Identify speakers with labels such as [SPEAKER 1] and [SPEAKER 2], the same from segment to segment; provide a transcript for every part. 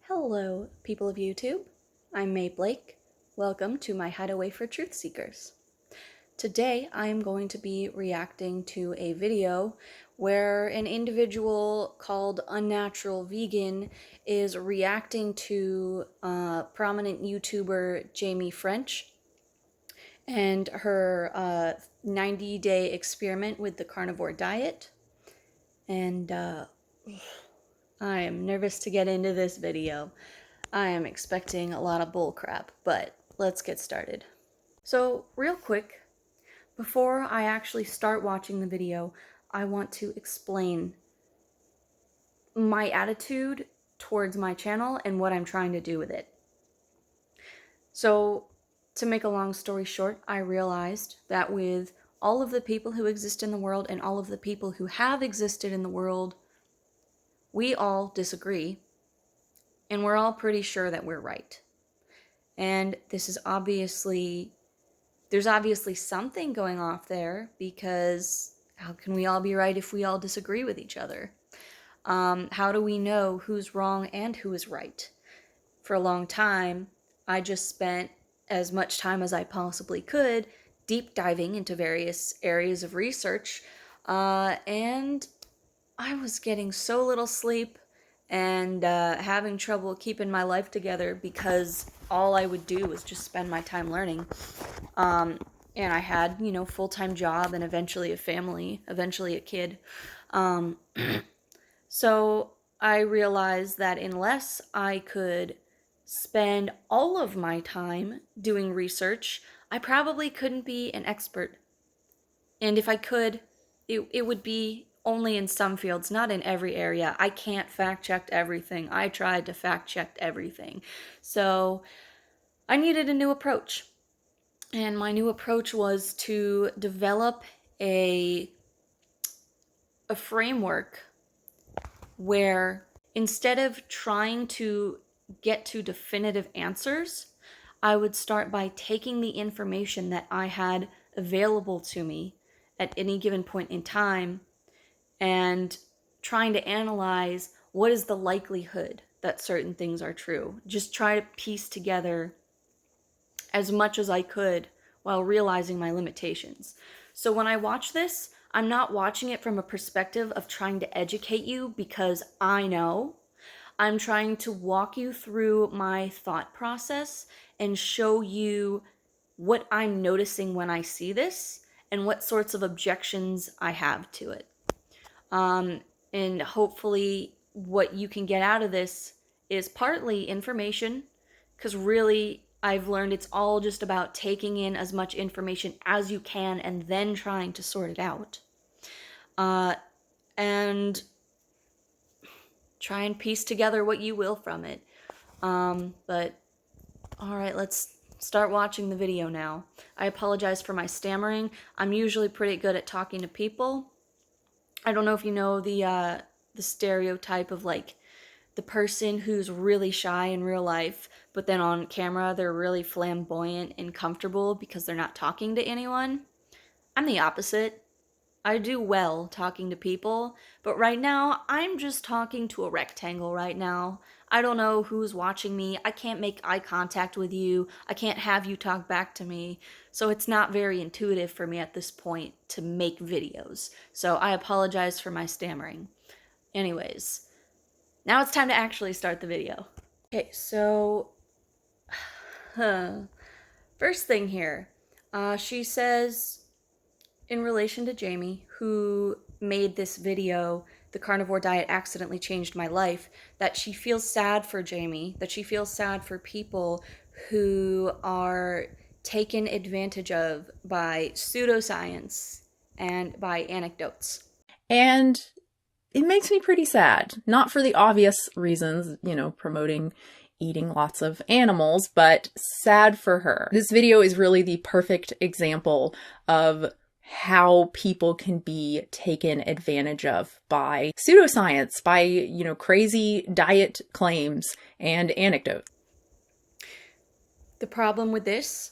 [SPEAKER 1] Hello, people of YouTube. I'm May Blake. Welcome to my Hideaway for Truth Seekers. Today, I am going to be reacting to a video where an individual called Unnatural Vegan is reacting to prominent YouTuber Jaime French and her 90-day experiment with the carnivore diet. And I am nervous to get into this video. I am expecting a lot of bullcrap, but let's get started. So, real quick, before I actually start watching the video, I want to explain my attitude towards my channel and what I'm trying to do with it. So, to make a long story short, I realized that with all of the people who exist in the world and all of the people who have existed in the world, we all disagree, and we're all pretty sure that we're right. And this is there's obviously something going off there, because how can we all be right if we all disagree with each other? How do we know who's wrong and who is right? For a long time, I just spent as much time as I possibly could deep diving into various areas of research, and I was getting so little sleep and having trouble keeping my life together because all I would do was just spend my time learning. And I had, full-time job and eventually a family, eventually a kid. So I realized that unless I could spend all of my time doing research, I probably couldn't be an expert. And if I could, it would be only in some fields, not in every area. I can't fact check everything. I tried to fact check everything. So I needed a new approach. And my new approach was to develop a framework where instead of trying to get to definitive answers, I would start by taking the information that I had available to me at any given point in time and trying to analyze what is the likelihood that certain things are true. Just try to piece together as much as I could while realizing my limitations. So when I watch this, I'm not watching it from a perspective of trying to educate you because I know. I'm trying to walk you through my thought process and show you what I'm noticing when I see this and what sorts of objections I have to it. And hopefully what you can get out of this is partly information, because really I've learned it's all just about taking in as much information as you can and then trying to sort it out. And try and piece together what you will from it. But alright, let's start watching the video now. I apologize for my stammering. I'm usually pretty good at talking to people. I don't know if you know the stereotype of like the person who's really shy in real life, but then on camera they're really flamboyant and comfortable because they're not talking to anyone. I'm the opposite. I do well talking to people, but right now I'm just talking to a rectangle right now. I don't know who's watching me. I can't make eye contact with you. I can't have you talk back to me. So it's not very intuitive for me at this point to make videos. So I apologize for my stammering. Anyways, now it's time to actually start the video. Okay, so first thing here, she says in relation to Jaimie, who made this video, "The Carnivore Diet Accidentally Changed My Life," that she feels sad for Jaimie, that she feels sad for people who are taken advantage of by pseudoscience and by anecdotes.
[SPEAKER 2] And it makes me pretty sad. Not for the obvious reasons, promoting eating lots of animals, but sad for her. This video is really the perfect example of how people can be taken advantage of by pseudoscience, by, crazy diet claims and anecdotes.
[SPEAKER 1] The problem with this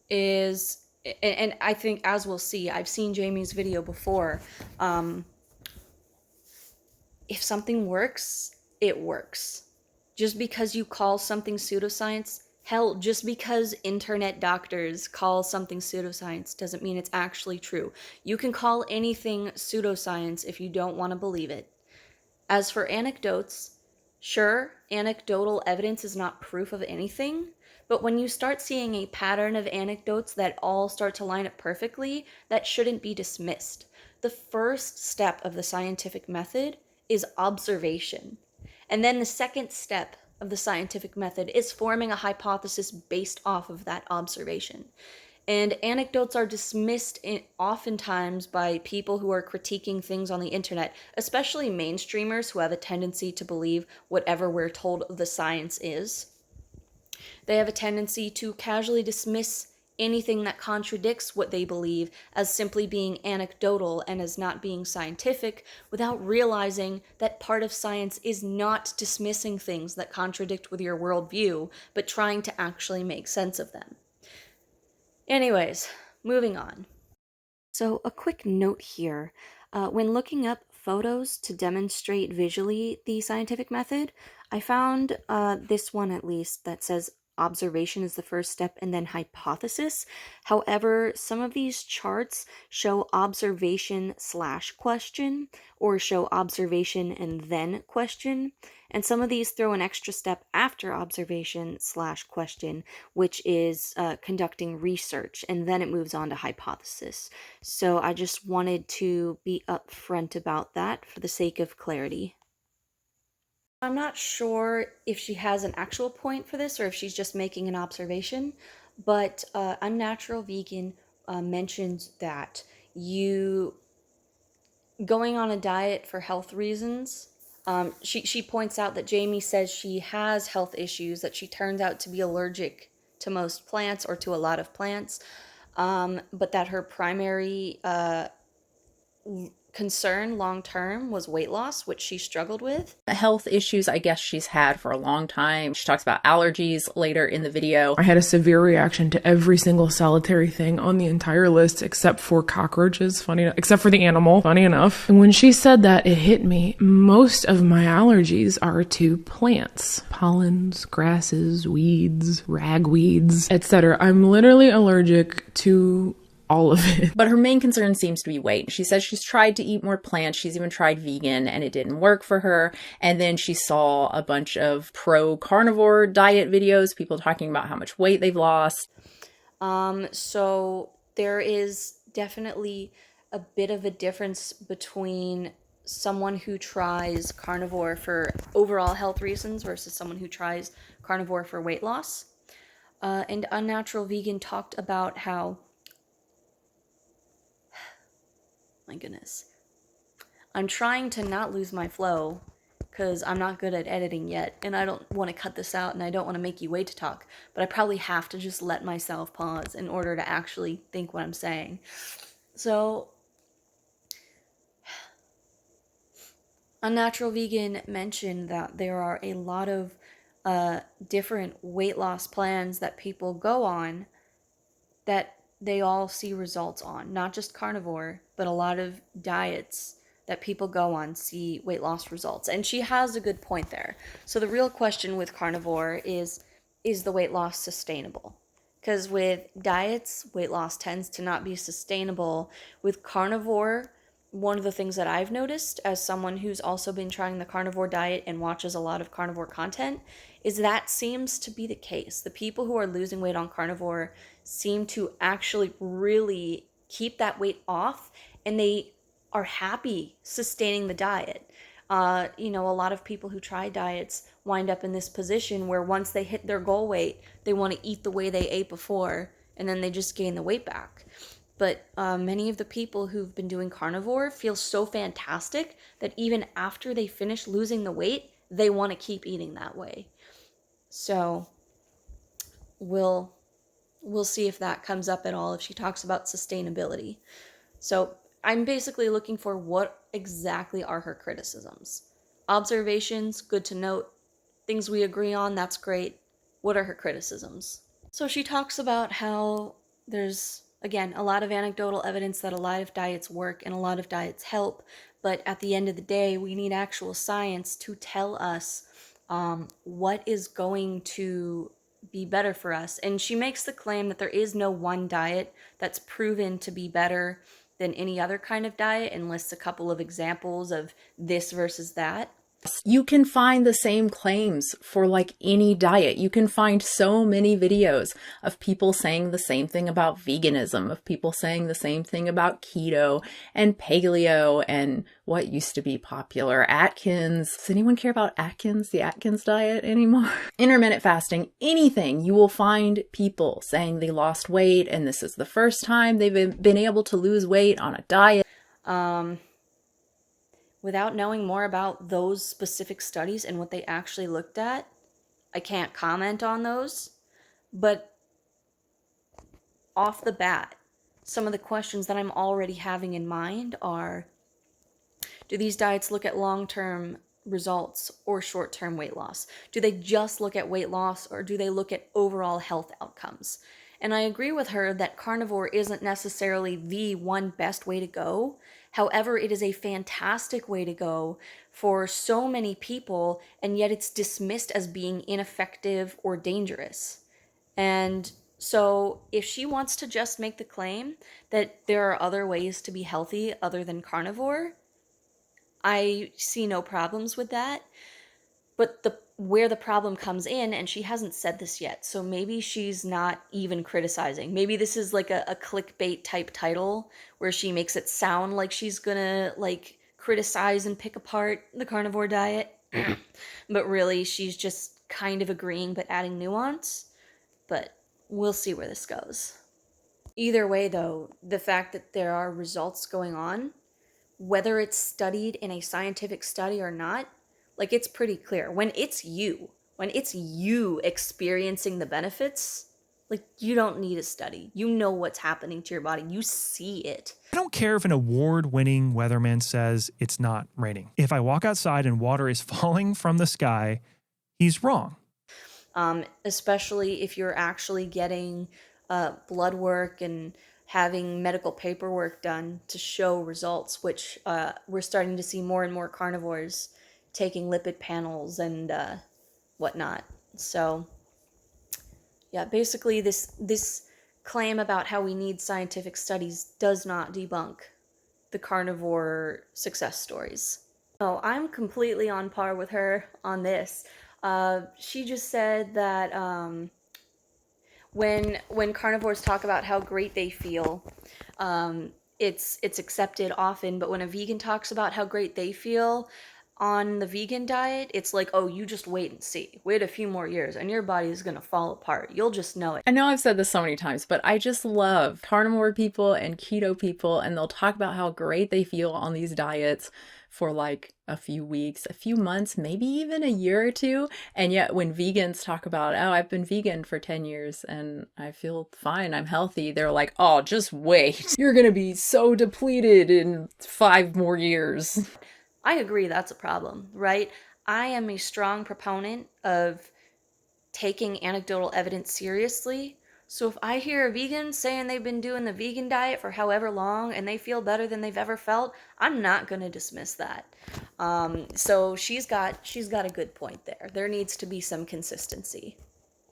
[SPEAKER 1] is, and I think, as we'll see, I've seen Jaimie's video before, if something works, it works. Just because you call something pseudoscience, hell, just because internet doctors call something pseudoscience doesn't mean it's actually true. You can call anything pseudoscience if you don't want to believe it. As for anecdotes, sure, anecdotal evidence is not proof of anything, but when you start seeing a pattern of anecdotes that all start to line up perfectly, that shouldn't be dismissed. The first step of the scientific method is observation. And then the second step of the scientific method is forming a hypothesis based off of that observation. And anecdotes are dismissed oftentimes by people who are critiquing things on the internet, especially mainstreamers who have a tendency to believe whatever we're told the science is. They have a tendency to casually dismiss anything that contradicts what they believe as simply being anecdotal and as not being scientific, without realizing that part of science is not dismissing things that contradict with your worldview, but trying to actually make sense of them. Anyways, moving on. So a quick note here. When looking up photos to demonstrate visually the scientific method, I found this one at least that says observation is the first step and then hypothesis. However, some of these charts show observation slash question or show observation and then question. And some of these throw an extra step after observation slash question, which is conducting research, and then it moves on to hypothesis. So I just wanted to be upfront about that for the sake of clarity. I'm not sure if she has an actual point for this or if she's just making an observation, but Unnatural Vegan mentions that you going on a diet for health reasons. She points out that Jaimie says she has health issues, that she turns out to be allergic to most plants or to a lot of plants, but that her primary concern long term was weight loss, which she struggled with.
[SPEAKER 2] Health issues, I guess she's had for a long time. She talks about allergies later in the video.
[SPEAKER 3] I had a severe reaction to every single solitary thing on the entire list except for cockroaches, except for the animal, funny enough. And when she said that, it hit me. Most of my allergies are to plants, pollens, grasses, weeds, ragweeds, etc. I'm literally allergic to all of it.
[SPEAKER 2] But her main concern seems to be weight. She says she's tried to eat more plants. She's even tried vegan and it didn't work for her. And then she saw a bunch of pro-carnivore diet videos, people talking about how much weight they've lost.
[SPEAKER 1] So there is definitely a bit of a difference between someone who tries carnivore for overall health reasons versus someone who tries carnivore for weight loss. And Unnatural Vegan talked about how, my goodness, I'm trying to not lose my flow because I'm not good at editing yet, and I don't want to cut this out, and I don't want to make you wait to talk, but I probably have to just let myself pause in order to actually think what I'm saying. So, Unnatural Vegan mentioned that there are a lot of different weight loss plans that people go on that they all see results on. Not just carnivore, but a lot of diets that people go on see weight loss results. And she has a good point there. So the real question with carnivore is the weight loss sustainable? Because with diets, weight loss tends to not be sustainable. With carnivore, one of the things that I've noticed as someone who's also been trying the carnivore diet and watches a lot of carnivore content is that seems to be the case. The people who are losing weight on carnivore seem to actually really keep that weight off, and they are happy sustaining the diet. A lot of people who try diets wind up in this position where once they hit their goal weight, they want to eat the way they ate before, and then they just gain the weight back. But many of the people who've been doing carnivore feel so fantastic that even after they finish losing the weight, they want to keep eating that way. So we'll see if that comes up at all, if she talks about sustainability. So I'm basically looking for what exactly are her criticisms. Observations, good to note. Things we agree on, that's great. What are her criticisms? So she talks about how there's, again, a lot of anecdotal evidence that a lot of diets work and a lot of diets help, but at the end of the day, we need actual science to tell us what is going to be better for us. And she makes the claim that there is no one diet that's proven to be better than any other kind of diet, and lists a couple of examples of this versus that.
[SPEAKER 2] You can find the same claims for like any diet. You can find so many videos of people saying the same thing about veganism, of people saying the same thing about keto and paleo and what used to be popular, Atkins. Does anyone care about Atkins, the Atkins diet anymore? Intermittent fasting, anything. You will find people saying they lost weight and this is the first time they've been able to lose weight on a diet.
[SPEAKER 1] Without knowing more about those specific studies and what they actually looked at, I can't comment on those. But off the bat, some of the questions that I'm already having in mind are, do these diets look at long-term results or short-term weight loss? Do they just look at weight loss, or do they look at overall health outcomes? And I agree with her that carnivore isn't necessarily the one best way to go. However, it is a fantastic way to go for so many people, and yet it's dismissed as being ineffective or dangerous. And so if she wants to just make the claim that there are other ways to be healthy other than carnivore, I see no problems with that. But where the problem comes in, and she hasn't said this yet, so maybe she's not even criticizing. Maybe this is like a clickbait type title where she makes it sound like she's gonna like criticize and pick apart the carnivore diet. But really, she's just kind of agreeing but adding nuance. But we'll see where this goes. Either way, though, the fact that there are results going on, whether it's studied in a scientific study or not, like, it's pretty clear. When it's you experiencing the benefits, like, you don't need a study. You know what's happening to your body. You see it.
[SPEAKER 4] I don't care if an award-winning weatherman says it's not raining. If I walk outside and water is falling from the sky, he's wrong.
[SPEAKER 1] Especially if you're actually getting blood work and having medical paperwork done to show results, which we're starting to see more and more carnivores taking lipid panels and whatnot. So yeah, basically this claim about how we need scientific studies does not debunk the carnivore success stories. Oh, I'm completely on par with her on this. She just said that when carnivores talk about how great they feel, it's accepted often, but when a vegan talks about how great they feel on the vegan diet, it's like, oh, you just wait and see. Wait a few more years and your body is going to fall apart. You'll just know it.
[SPEAKER 2] I know I've said this so many times, but I just love carnivore people and keto people, and they'll talk about how great they feel on these diets for like a few weeks, a few months, maybe even a year or two. And yet when vegans talk about, oh, I've been vegan for 10 years and I feel fine, I'm healthy, they're like, oh, just wait. You're going to be so depleted in 5 more years.
[SPEAKER 1] I agree, that's a problem, right? I am a strong proponent of taking anecdotal evidence seriously. So if I hear a vegan saying they've been doing the vegan diet for however long and they feel better than they've ever felt, I'm not going to dismiss that. So she's got a good point there. There needs to be some consistency.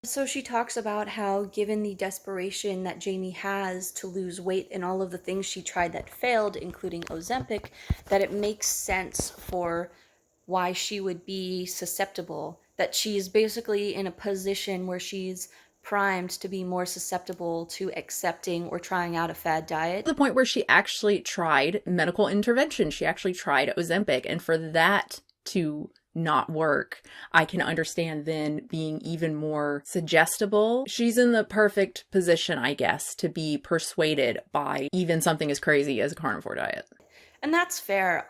[SPEAKER 1] So she talks about how, given the desperation that Jaimie has to lose weight and all of the things she tried that failed, including Ozempic, that it makes sense for why she would be susceptible, that she's basically in a position where she's primed to be more susceptible to accepting or trying out a fad diet.
[SPEAKER 2] To the point where she actually tried medical intervention. She actually tried Ozempic, and for that to not work, I can understand then being even more suggestible. She's in the perfect position, I guess, to be persuaded by even something as crazy as a carnivore diet.
[SPEAKER 1] And that's fair.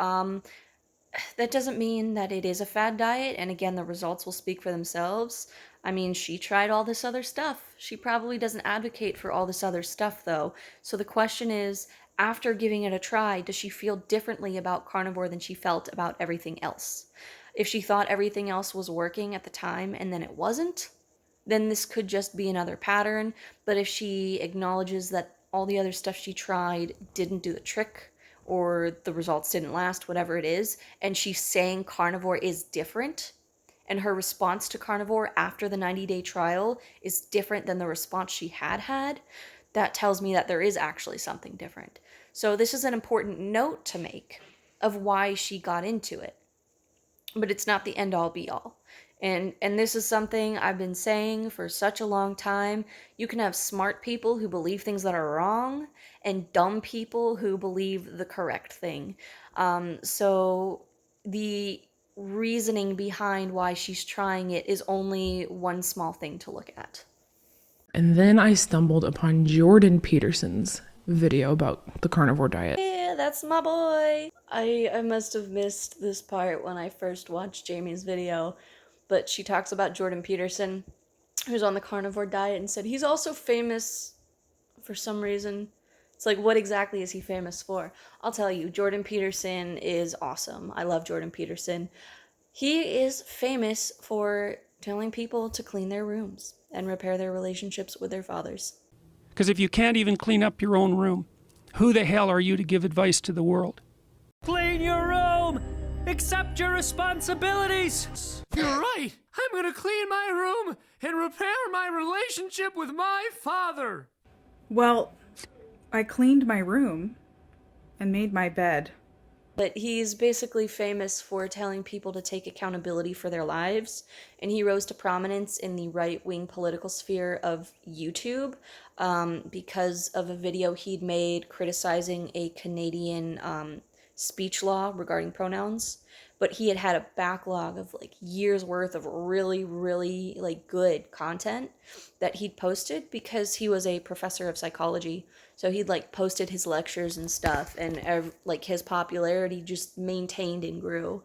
[SPEAKER 1] That doesn't mean that it is a fad diet, and again, the results will speak for themselves. I mean, she tried all this other stuff. She probably doesn't advocate for all this other stuff, though. So the question is, after giving it a try, does she feel differently about carnivore than she felt about everything else? If she thought everything else was working at the time and then it wasn't, then this could just be another pattern. But if she acknowledges that all the other stuff she tried didn't do the trick, or the results didn't last, whatever it is, and she's saying carnivore is different, and her response to carnivore after the 90-day trial is different than the response she had, that tells me that there is actually something different. So this is an important note to make of why she got into it. But it's not the end all be all. And this is something I've been saying for such a long time. You can have smart people who believe things that are wrong and dumb people who believe the correct thing. So the reasoning behind why she's trying it is only one small thing to look at.
[SPEAKER 3] And then I stumbled upon Jordan Peterson's video about the carnivore diet.
[SPEAKER 1] Yeah, that's my boy. I must have missed this part when I first watched Jaimie's video, but she talks about Jordan Peterson, who's on the carnivore diet, and said he's also famous for some reason. It's like, what exactly is he famous for? I'll tell you, Jordan Peterson is awesome. I love Jordan Peterson. He is famous for telling people to clean their rooms and repair their relationships with their fathers.
[SPEAKER 5] Because if you can't even clean up your own room, who the hell are you to give advice to the world?
[SPEAKER 6] Clean your room! Accept your responsibilities!
[SPEAKER 7] You're right! I'm gonna clean my room and repair my relationship with my father!
[SPEAKER 8] Well, I cleaned my room and made my bed.
[SPEAKER 1] But he's basically famous for telling people to take accountability for their lives, and he rose to prominence in the right-wing political sphere of YouTube because of a video he'd made criticizing a Canadian speech law regarding pronouns. But he had a backlog of like years worth of really, really like good content that he'd posted because he was a professor of psychology. So he'd like posted his lectures and stuff, and like his popularity just maintained and grew.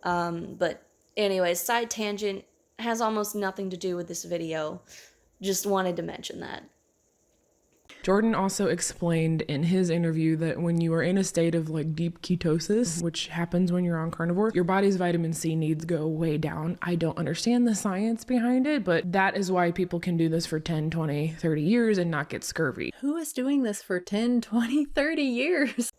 [SPEAKER 1] But anyways, side tangent, has almost nothing to do with this video. Just wanted to mention that.
[SPEAKER 3] Jordan also explained in his interview that when you are in a state of like deep ketosis, which happens when you're on carnivore, your body's vitamin C needs go way down. I don't understand the science behind it, but that is why people can do this for 10, 20, 30 years and not get scurvy.
[SPEAKER 2] Who is doing this for 10, 20, 30 years?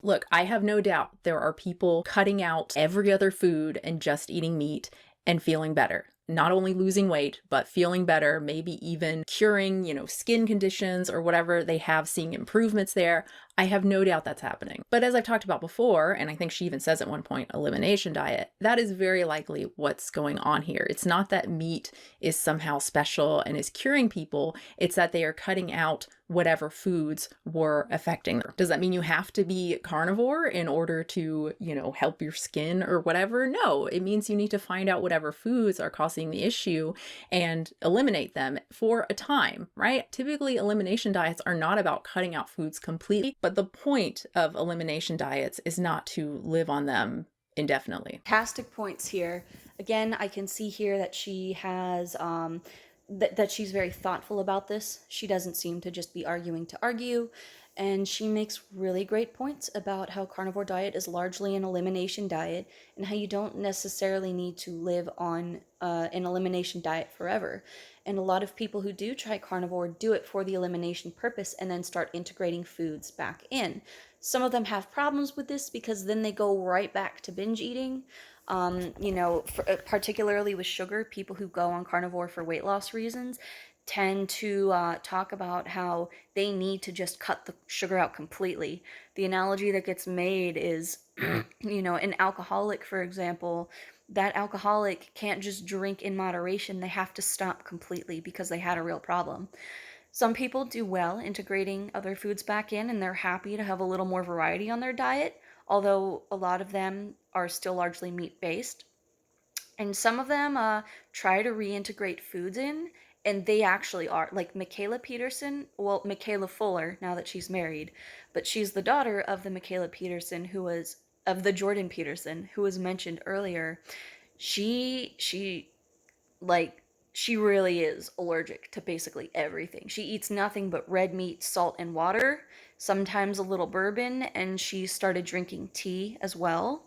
[SPEAKER 2] Look, I have no doubt there are people cutting out every other food and just eating meat and feeling better. Not only losing weight, but feeling better, maybe even curing, skin conditions or whatever they have, seeing improvements there. I have no doubt that's happening. But as I've talked about before, and I think she even says at one point, elimination diet, that is very likely what's going on here. It's not that meat is somehow special and is curing people. It's that they are cutting out whatever foods were affecting them. Does that mean you have to be carnivore in order to, help your skin or whatever? No, it means you need to find out whatever foods are causing the issue and eliminate them for a time, right? Typically, elimination diets are not about cutting out foods completely, but the point of elimination diets is not to live on them indefinitely.
[SPEAKER 1] Fantastic points here. Again, I can see here that she has that she's very thoughtful about this. She doesn't seem to just be arguing to argue, and she makes really great points about how carnivore diet is largely an elimination diet and how you don't necessarily need to live on an elimination diet forever. And a lot of people who do try carnivore do it for the elimination purpose and then start integrating foods back in. Some of them have problems with this because then they go right back to binge eating. Particularly with sugar, people who go on carnivore for weight loss reasons tend to talk about how they need to just cut the sugar out completely. The analogy that gets made is, an alcoholic, for example, that alcoholic can't just drink in moderation. They have to stop completely because they had a real problem. Some people do well integrating other foods back in, and they're happy to have a little more variety on their diet, although a lot of them are still largely meat-based. And some of them try to reintegrate foods in, and they actually are. Like Michaela Fuller, now that she's married, but she's the daughter of the the Jordan Peterson, who was mentioned earlier. She really is allergic to basically everything. She eats nothing but red meat, salt, and water, sometimes a little bourbon, and she started drinking tea as well.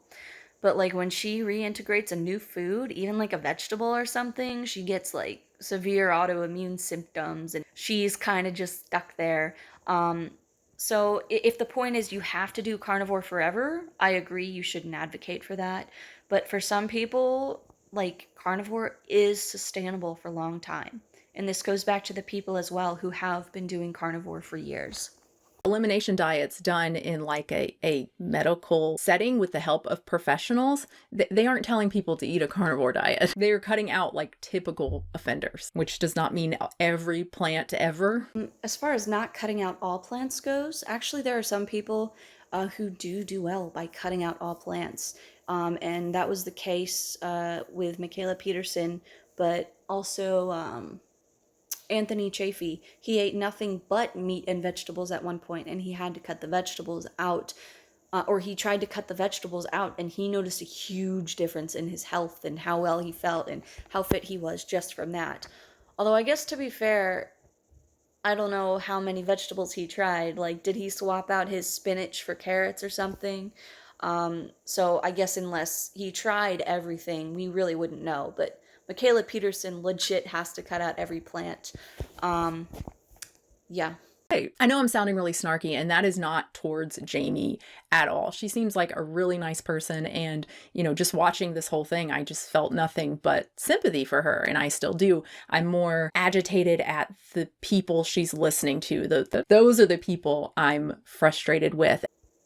[SPEAKER 1] But like when she reintegrates a new food, even like a vegetable or something, she gets like severe autoimmune symptoms and she's kind of just stuck there. So if the point is you have to do carnivore forever, I agree you shouldn't advocate for that. But for some people, like carnivore is sustainable for a long time. And this goes back to the people as well who have been doing carnivore for years.
[SPEAKER 2] Elimination diets done in like a medical setting with the help of professionals, they aren't telling people to eat a carnivore diet. They're cutting out like typical offenders, which does not mean every plant ever.
[SPEAKER 1] As far as not cutting out all plants goes, actually there are some people who do well by cutting out all plants. And that was the case with Michaela Peterson, but also Anthony Chafee. He ate nothing but meat and vegetables at one point, and he had to cut the vegetables out. Or he tried to cut the vegetables out, and he noticed a huge difference in his health and how well he felt and how fit he was just from that. Although I guess to be fair, I don't know how many vegetables he tried. Like, did he swap out his spinach for carrots or something? So I guess unless he tried everything, we really wouldn't know. But Michaela Peterson legit has to cut out every plant. Yeah.
[SPEAKER 2] I know I'm sounding really snarky, and that is not towards Jaimie at all. She seems like a really nice person, and, you know, just watching this whole thing, I just felt nothing but sympathy for her, and I still do. I'm more agitated at the people she's listening to. Those are the people I'm frustrated with.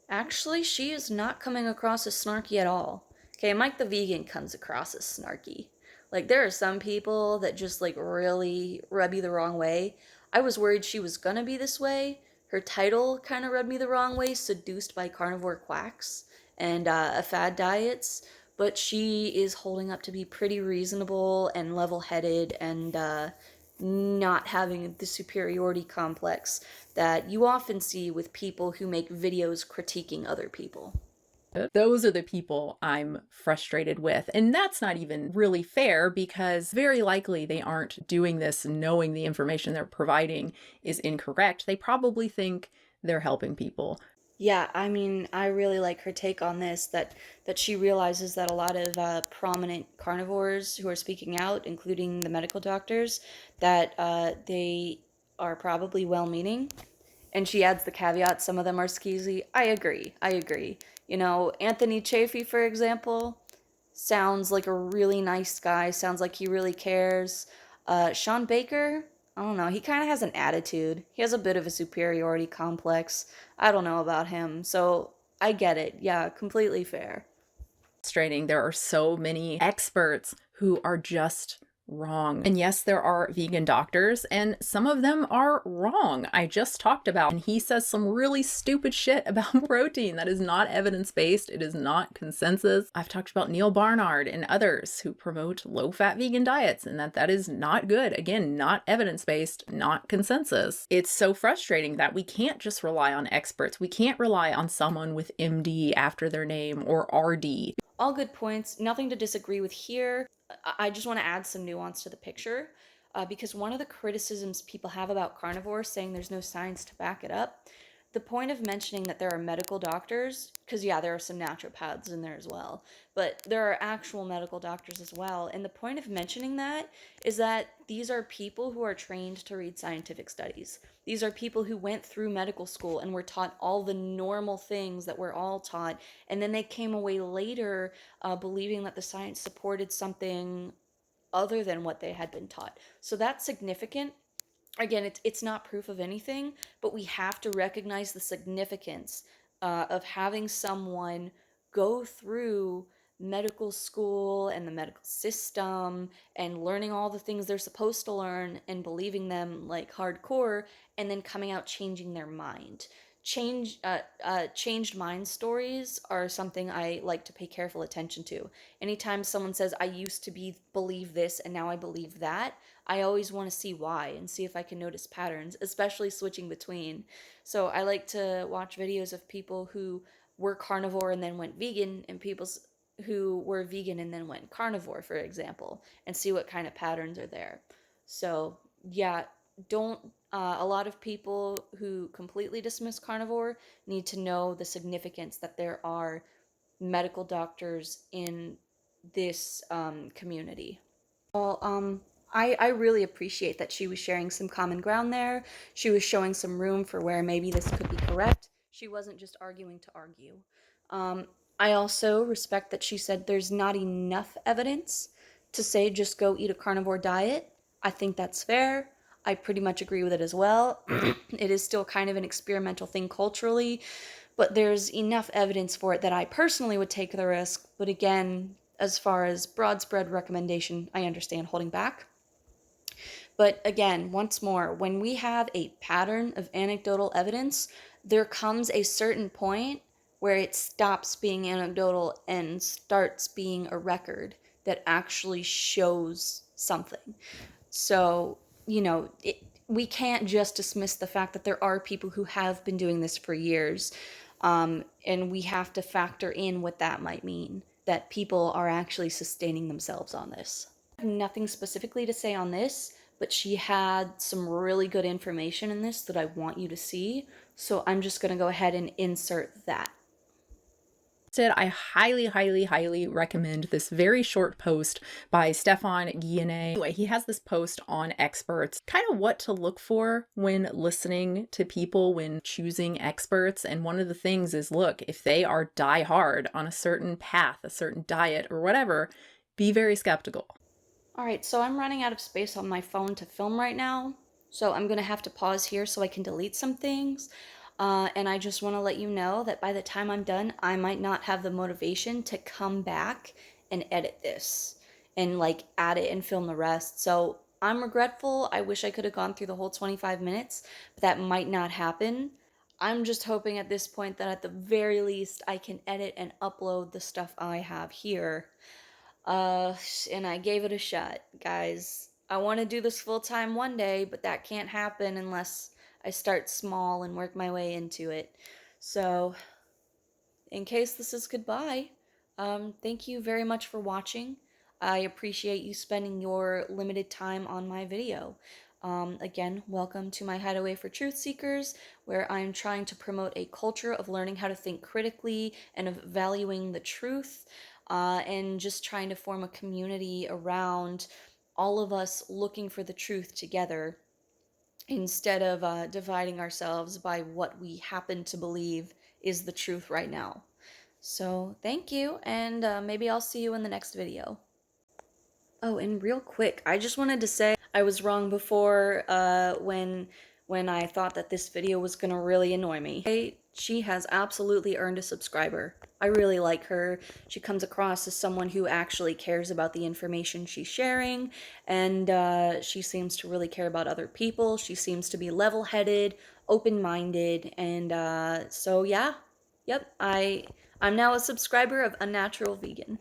[SPEAKER 1] Actually, she is not coming across as snarky at all. Okay, Mike the Vegan comes across as snarky. Like, there are some people that just, like, really rub you the wrong way. I was worried she was gonna be this way. Her title kind of rubbed me the wrong way, Seduced by Carnivore Quacks and Fad Diets. But she is holding up to be pretty reasonable and level-headed and not having the superiority complex that you often see with people who make videos critiquing other people.
[SPEAKER 2] Those are the people I'm frustrated with. And that's not even really fair, because very likely they aren't doing this knowing the information they're providing is incorrect. They probably think they're helping people.
[SPEAKER 1] Yeah, I mean, I really like her take on this, that she realizes that a lot of prominent carnivores who are speaking out, including the medical doctors, that they are probably well-meaning. And she adds the caveat, some of them are skeezy. I agree. You know, Anthony Chafee, for example, sounds like a really nice guy, sounds like he really cares. Sean Baker, I don't know, he kind of has an attitude. He has a bit of a superiority complex. I don't know about him, so I get it. Yeah, completely fair.
[SPEAKER 2] Frustrating. There are so many experts who are just wrong. And yes, there are vegan doctors, and some of them are wrong. I just talked about, and he says some really stupid shit about protein that is not evidence-based. It is not consensus. I've talked about Neil Barnard and others who promote low-fat vegan diets, and that is not good. Again, not evidence-based, not consensus. It's so frustrating that we can't just rely on experts. We can't rely on someone with MD after their name or RD.
[SPEAKER 1] All good points, nothing to disagree with here. I just want to add some nuance to the picture, because one of the criticisms people have about carnivore, saying there's no science to back it up, the point of mentioning that there are medical doctors, because yeah, there are some naturopaths in there as well, but there are actual medical doctors as well, and the point of mentioning that is that these are people who are trained to read scientific studies. These are people who went through medical school and were taught all the normal things that we're all taught, and then they came away later believing that the science supported something other than what they had been taught. So that's significant. Again, it's not proof of anything, but we have to recognize the significance of having someone go through medical school and the medical system and learning all the things they're supposed to learn and believing them like hardcore, and then coming out changing their mind. Changed mind stories are something I like to pay careful attention to. Anytime someone says, I used to believe this and now I believe that, I always want to see why and see if I can notice patterns, especially switching between. So I like to watch videos of people who were carnivore and then went vegan, and people who were vegan and then went carnivore, for example, and see what kind of patterns are there. So yeah, a lot of people who completely dismiss carnivore need to know the significance that there are medical doctors in this community. Well, I really appreciate that she was sharing some common ground there. She was showing some room for where maybe this could be correct. She wasn't just arguing to argue. I also respect that she said there's not enough evidence to say just go eat a carnivore diet. I think that's fair. I pretty much agree with it as well. It is still kind of an experimental thing culturally, but there's enough evidence for it that I personally would take the risk. But again, as far as broad spread recommendation, I understand holding back. But again, once more, when we have a pattern of anecdotal evidence, there comes a certain point where it stops being anecdotal and starts being a record that actually shows something. So, we can't just dismiss the fact that there are people who have been doing this for years. And we have to factor in what that might mean, that people are actually sustaining themselves on this. I have nothing specifically to say on this, but she had some really good information in this that I want you to see. So I'm just going to go ahead and insert that.
[SPEAKER 2] I highly recommend this very short post by Stefan Guillenet. Anyway, he has this post on experts, kind of what to look for when listening to people, when choosing experts. And one of the things is, look, if they are die hard on a certain path, a certain diet or whatever, be very skeptical.
[SPEAKER 1] All right, so I'm running out of space on my phone to film right now. So I'm going to have to pause here so I can delete some things. And I just want to let you know that by the time I'm done, I might not have the motivation to come back and edit this and add it and film the rest. So I'm regretful. I wish I could have gone through the whole 25 minutes, but that might not happen. I'm just hoping at this point that at the very least I can edit and upload the stuff I have here. And I gave it a shot, guys. I want to do this full time one day, but that can't happen unless I start small and work my way into it. So, in case this is goodbye, thank you very much for watching. I appreciate you spending your limited time on my video. Again, welcome to my Hideaway for Truth Seekers, where I'm trying to promote a culture of learning how to think critically and of valuing the truth, and just trying to form a community around all of us looking for the truth together, instead of dividing ourselves by what we happen to believe is the truth right now. So thank you, and maybe I'll see you in the next video. Oh, and real quick, I just wanted to say I was wrong before when I thought that this video was gonna really annoy me. She has absolutely earned a subscriber. I really like her. She comes across as someone who actually cares about the information she's sharing, and she seems to really care about other people. She seems to be level-headed, open-minded, and so yeah. Yep, I'm now a subscriber of Unnatural Vegan.